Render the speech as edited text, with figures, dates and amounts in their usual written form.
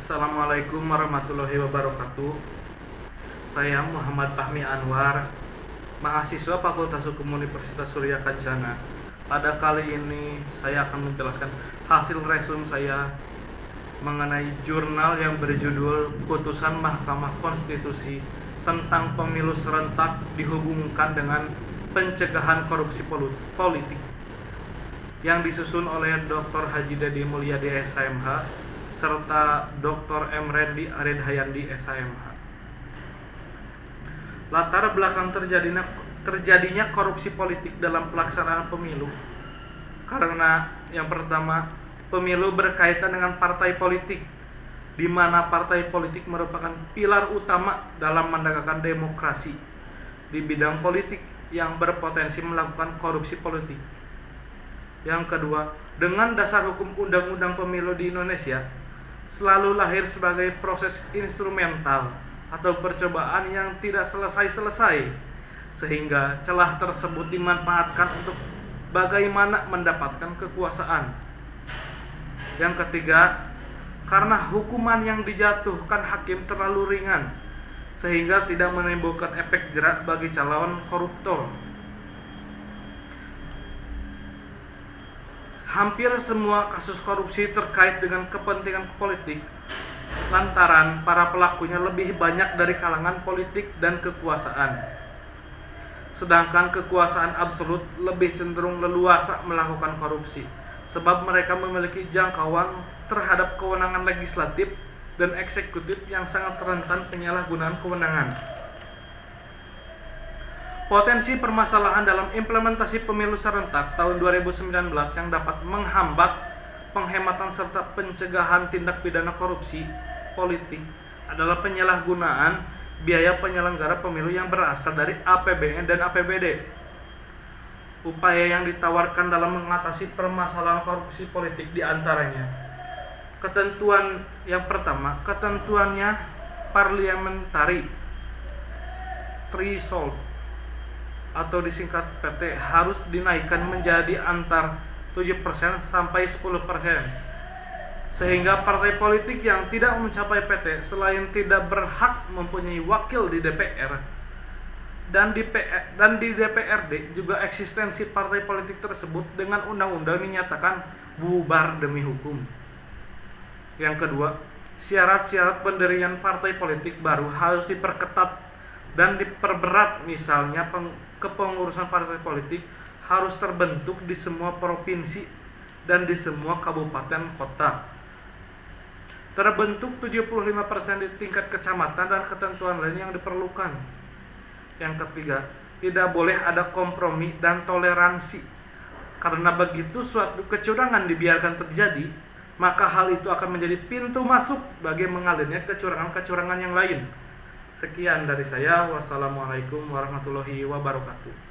Assalamualaikum warahmatullahi wabarakatuh. Saya Muhammad Fahmi Anwar, mahasiswa Fakultas Hukum Universitas Surya Kencana. Pada kali ini saya akan menjelaskan hasil resume saya mengenai jurnal yang berjudul Putusan Mahkamah Konstitusi tentang Pemilu Serentak dihubungkan dengan pencegahan korupsi politik, yang disusun oleh Dr. Haji Dedi Mulyadi SMH serta Dr. M. Randy Aredhayandi SMH. Latar belakang terjadinya korupsi politik dalam pelaksanaan pemilu karena yang pertama, pemilu berkaitan dengan partai politik, di mana partai politik merupakan pilar utama dalam menegakkan demokrasi di bidang politik yang berpotensi melakukan korupsi politik. Yang kedua, dengan dasar hukum undang-undang pemilu di Indonesia selalu lahir sebagai proses instrumental atau percobaan yang tidak selesai-selesai, sehingga celah tersebut dimanfaatkan untuk bagaimana mendapatkan kekuasaan. Yang ketiga, karena hukuman yang dijatuhkan hakim terlalu ringan, sehingga tidak menimbulkan efek jerak bagi calon koruptor. Hampir semua kasus korupsi terkait dengan kepentingan politik, lantaran para pelakunya lebih banyak dari kalangan politik dan kekuasaan. Sedangkan kekuasaan absolut lebih cenderung leluasa melakukan korupsi, sebab mereka memiliki jangkauan terhadap kewenangan legislatif dan eksekutif yang sangat rentan penyalahgunaan kewenangan. Potensi permasalahan dalam implementasi pemilu serentak tahun 2019 yang dapat menghambat penghematan serta pencegahan tindak pidana korupsi politik adalah penyalahgunaan biaya penyelenggara pemilu yang berasal dari APBN dan APBD. Upaya yang ditawarkan dalam mengatasi permasalahan korupsi politik diantaranya: ketentuan yang pertama, ketentuannya parliamentary threshold atau disingkat PT harus dinaikkan menjadi antar 7% sampai 10%, sehingga partai politik yang tidak mencapai PT selain tidak berhak mempunyai wakil di DPR dan di DPRD, juga eksistensi partai politik tersebut dengan undang-undang dinyatakan bubar demi hukum. Yang kedua, syarat-syarat pendirian partai politik baru harus diperketat dan diperberat, misalnya kepengurusan partai politik harus terbentuk di semua provinsi dan di semua kabupaten kota. Terbentuk 75% di tingkat kecamatan dan ketentuan lain yang diperlukan. Yang ketiga, tidak boleh ada kompromi dan toleransi, karena begitu suatu kecurangan dibiarkan terjadi, maka hal itu akan menjadi pintu masuk bagi mengalirnya kecurangan-kecurangan yang lain. Sekian dari saya. Wassalamualaikum warahmatullahi wabarakatuh.